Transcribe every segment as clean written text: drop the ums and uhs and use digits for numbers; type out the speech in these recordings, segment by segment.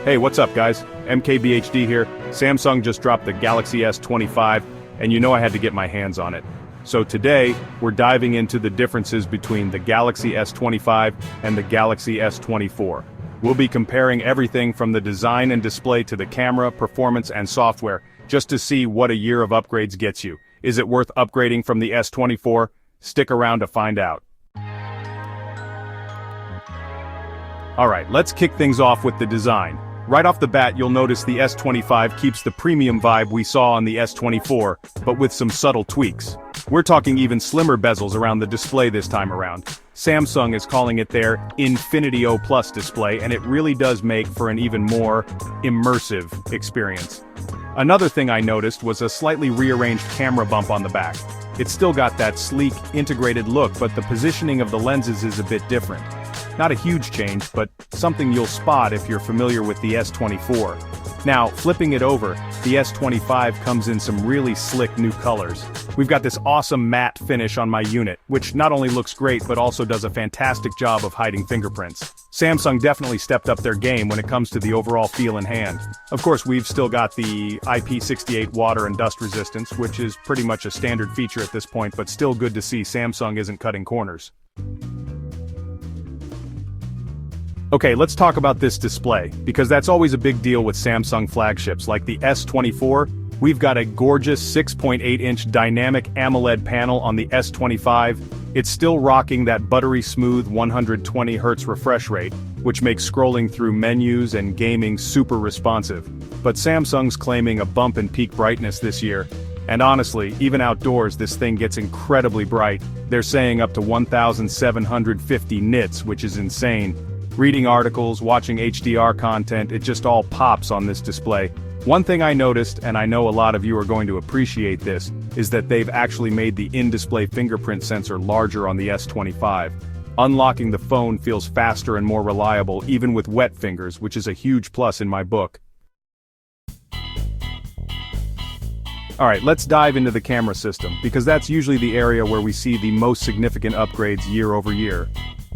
Hey, what's up guys? MKBHD here. Samsung just dropped the Galaxy S25, and you know I had to get my hands on it. So today, we're diving into the differences between the Galaxy S25 and the Galaxy S24. We'll be comparing everything from the design and display to the camera, performance, and software, just to see what a year of upgrades gets you. Is it worth upgrading from the S24? Stick around to find out. Alright, let's kick things off with the design. Right off the bat, you'll notice the S25 keeps the premium vibe we saw on the S24, but with some subtle tweaks. We're talking even slimmer bezels around the display this time around. Samsung is calling it their Infinity O Plus display, and it really does make for an even more immersive experience. Another thing I noticed was a slightly rearranged camera bump on the back. It's still got that sleek, integrated look, but the positioning of the lenses is a bit different. Not a huge change, but something you'll spot if you're familiar with the S24. Now, flipping it over, the S25 comes in some really slick new colors. We've got this awesome matte finish on my unit, which not only looks great but also does a fantastic job of hiding fingerprints. Samsung definitely stepped up their game when it comes to the overall feel and hand. Of course, we've still got the IP68 water and dust resistance, which is pretty much a standard feature at this point, but still good to see Samsung isn't cutting corners. Okay, let's talk about this display, because that's always a big deal with Samsung flagships like the S24. We've got a gorgeous 6.8-inch dynamic AMOLED panel on the S25. It's still rocking that buttery smooth 120Hz refresh rate, which makes scrolling through menus and gaming super responsive. But Samsung's claiming a bump in peak brightness this year. And honestly, even outdoors this thing gets incredibly bright. They're saying up to 1750 nits, which is insane. Reading articles, watching HDR content, it just all pops on this display. One thing I noticed, and I know a lot of you are going to appreciate this, is that they've actually made the in-display fingerprint sensor larger on the S25. Unlocking the phone feels faster and more reliable even with wet fingers, which is a huge plus in my book. Alright, let's dive into the camera system, because that's usually the area where we see the most significant upgrades year over year.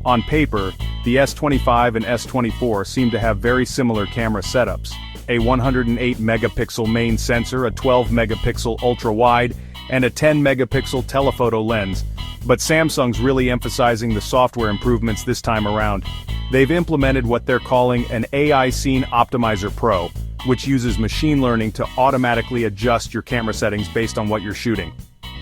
On paper, the S25 and S24 seem to have very similar camera setups. A 108-megapixel main sensor, a 12-megapixel ultra-wide, and a 10-megapixel telephoto lens. But Samsung's really emphasizing the software improvements this time around. They've implemented what they're calling an AI Scene Optimizer Pro, which uses machine learning to automatically adjust your camera settings based on what you're shooting.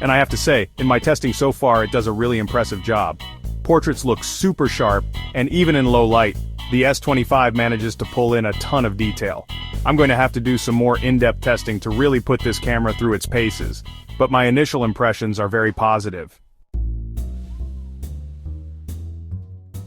And I have to say, in my testing so far, it does a really impressive job. Portraits look super sharp, and even in low light, the S25 manages to pull in a ton of detail. I'm going to have to do some more in-depth testing to really put this camera through its paces, but my initial impressions are very positive.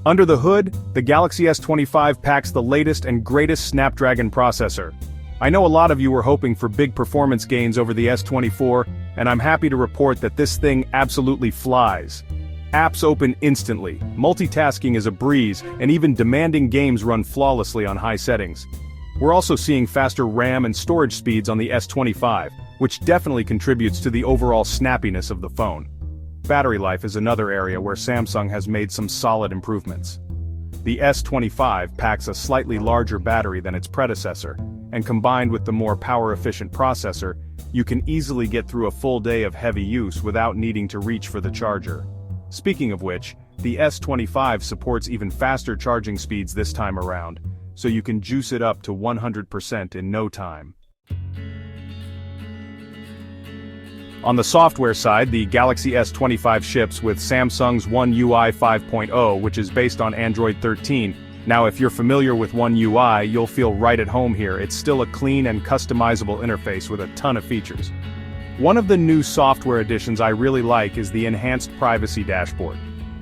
Under the hood, the Galaxy S25 packs the latest and greatest Snapdragon processor. I know a lot of you were hoping for big performance gains over the S24, and I'm happy to report that this thing absolutely flies. Apps open instantly, multitasking is a breeze, and even demanding games run flawlessly on high settings. We're also seeing faster RAM and storage speeds on the S25, which definitely contributes to the overall snappiness of the phone. Battery life is another area where Samsung has made some solid improvements. The S25 packs a slightly larger battery than its predecessor, and combined with the more power-efficient processor, you can easily get through a full day of heavy use without needing to reach for the charger. Speaking of which, the S25 supports even faster charging speeds this time around, so you can juice it up to 100% in no time. On the software side, the Galaxy S25 ships with Samsung's One UI 5.0, which is based on Android 13. Now, if you're familiar with One UI, you'll feel right at home here. It's still a clean and customizable interface with a ton of features. One of the new software additions I really like is the Enhanced Privacy Dashboard.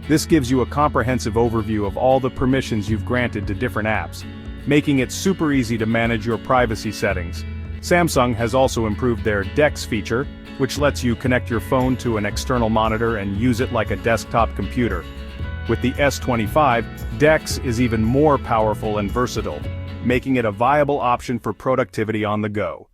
This gives you a comprehensive overview of all the permissions you've granted to different apps, making it super easy to manage your privacy settings. Samsung has also improved their DeX feature, which lets you connect your phone to an external monitor and use it like a desktop computer. With the S25, DeX is even more powerful and versatile, making it a viable option for productivity on the go.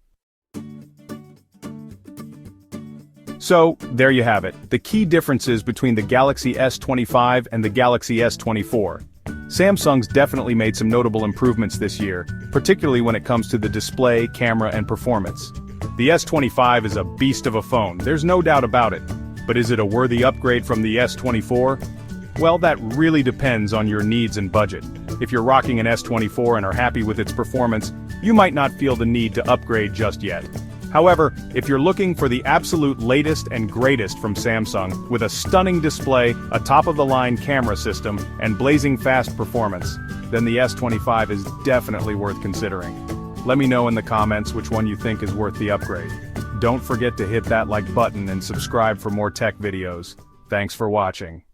So, there you have it, the key differences between the Galaxy S25 and the Galaxy S24. Samsung's definitely made some notable improvements this year, particularly when it comes to the display, camera, and performance. The S25 is a beast of a phone, there's no doubt about it. But is it a worthy upgrade from the S24? Well, that really depends on your needs and budget. If you're rocking an S24 and are happy with its performance, you might not feel the need to upgrade just yet. However, if you're looking for the absolute latest and greatest from Samsung, with a stunning display, a top-of-the-line camera system, and blazing fast performance, then the S25 is definitely worth considering. Let me know in the comments which one you think is worth the upgrade. Don't forget to hit that like button and subscribe for more tech videos. Thanks for watching.